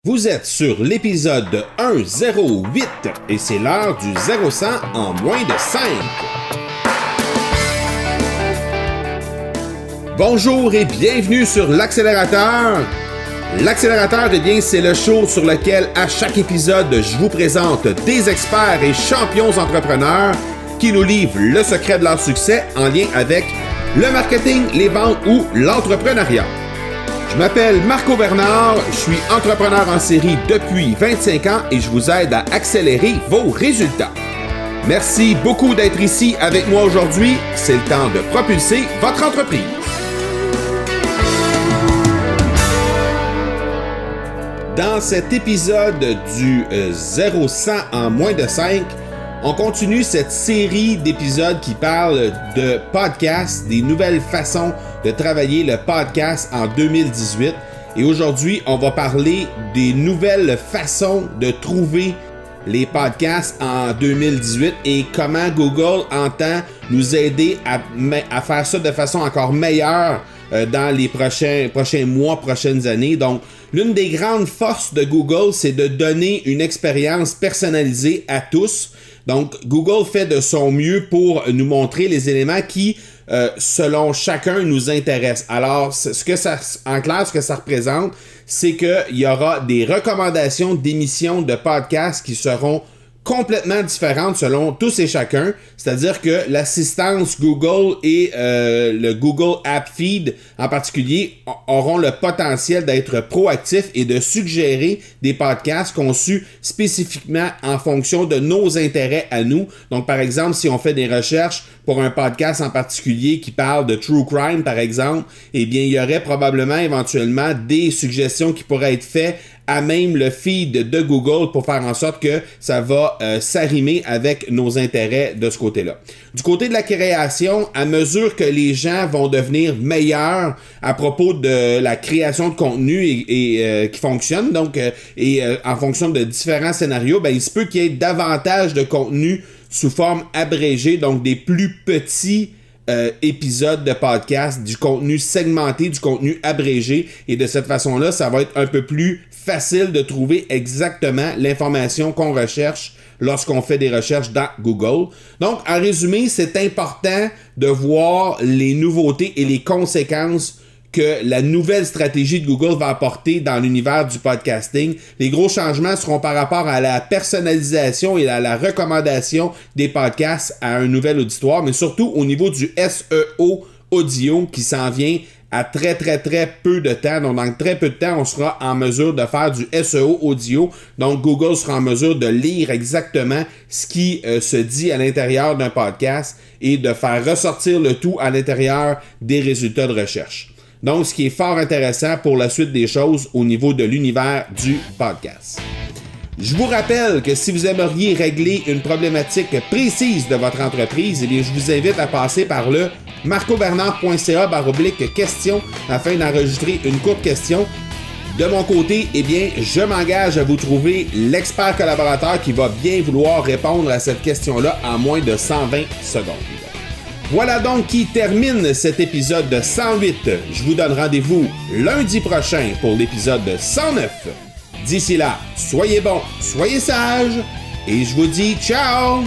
Vous êtes sur l'épisode 108 et c'est l'heure du 0-100 en moins de 5. Bonjour et bienvenue sur l'Accélérateur. L'Accélérateur, eh bien, c'est le show sur lequel à chaque épisode, je vous présente des experts et champions entrepreneurs qui nous livrent le secret de leur succès en lien avec le marketing, les ventes ou l'entrepreneuriat. Je m'appelle Marco Bernard, je suis entrepreneur en série depuis 25 ans et je vous aide à accélérer vos résultats. Merci beaucoup d'être ici avec moi aujourd'hui. C'est le temps de propulser votre entreprise. Dans cet épisode du 0-100 en moins de 5, on continue cette série d'épisodes qui parlent de podcasts, des nouvelles façons de travailler le podcast en 2018. Et aujourd'hui, on va parler des nouvelles façons de trouver les podcasts en 2018 et comment Google entend nous aider à faire ça de façon encore meilleure dans les prochains mois, prochaines années. Donc, l'une des grandes forces de Google, c'est de donner une expérience personnalisée à tous. Donc, Google fait de son mieux pour nous montrer les éléments qui, selon chacun, nous intéressent. Alors, en clair, ce que ça représente, c'est qu'il y aura des recommandations d'émissions de podcasts qui seront complètement différentes selon tous et chacun. C'est-à-dire que l'assistance Google et le Google App Feed en particulier auront le potentiel d'être proactifs et de suggérer des podcasts conçus spécifiquement en fonction de nos intérêts à nous. Donc, par exemple, si on fait des recherches pour un podcast en particulier qui parle de true crime, par exemple, eh bien, il y aurait probablement éventuellement des suggestions qui pourraient être faites à même le feed de Google pour faire en sorte que ça va s'arrimer avec nos intérêts de ce côté-là. Du côté de la création, à mesure que les gens vont devenir meilleurs à propos de la création de contenu et qui fonctionne, donc en fonction de différents scénarios, ben, il se peut qu'il y ait davantage de contenu sous forme abrégée, donc des plus petits épisodes de podcast, du contenu segmenté, du contenu abrégé, et de cette façon-là, ça va être un peu plus facile de trouver exactement l'information qu'on recherche lorsqu'on fait des recherches dans Google. Donc, en résumé, c'est important de voir les nouveautés et les conséquences que la nouvelle stratégie de Google va apporter dans l'univers du podcasting. Les gros changements seront par rapport à la personnalisation et à la recommandation des podcasts à un nouvel auditoire, mais surtout au niveau du SEO audio qui s'en vient à très peu de temps. Donc, dans très peu de temps, on sera en mesure de faire du SEO audio. Donc, Google sera en mesure de lire exactement ce qui se dit à l'intérieur d'un podcast et de faire ressortir le tout à l'intérieur des résultats de recherche. Donc, ce qui est fort intéressant pour la suite des choses au niveau de l'univers du podcast. Je vous rappelle que si vous aimeriez régler une problématique précise de votre entreprise, eh bien, je vous invite à passer par le marcobernard.ca/question afin d'enregistrer une courte question. De mon côté, eh bien, je m'engage à vous trouver l'expert collaborateur qui va bien vouloir répondre à cette question-là en moins de 120 secondes. Voilà donc qui termine cet épisode de 108. Je vous donne rendez-vous lundi prochain pour l'épisode 109. D'ici là, soyez bons, soyez sages, et je vous dis ciao!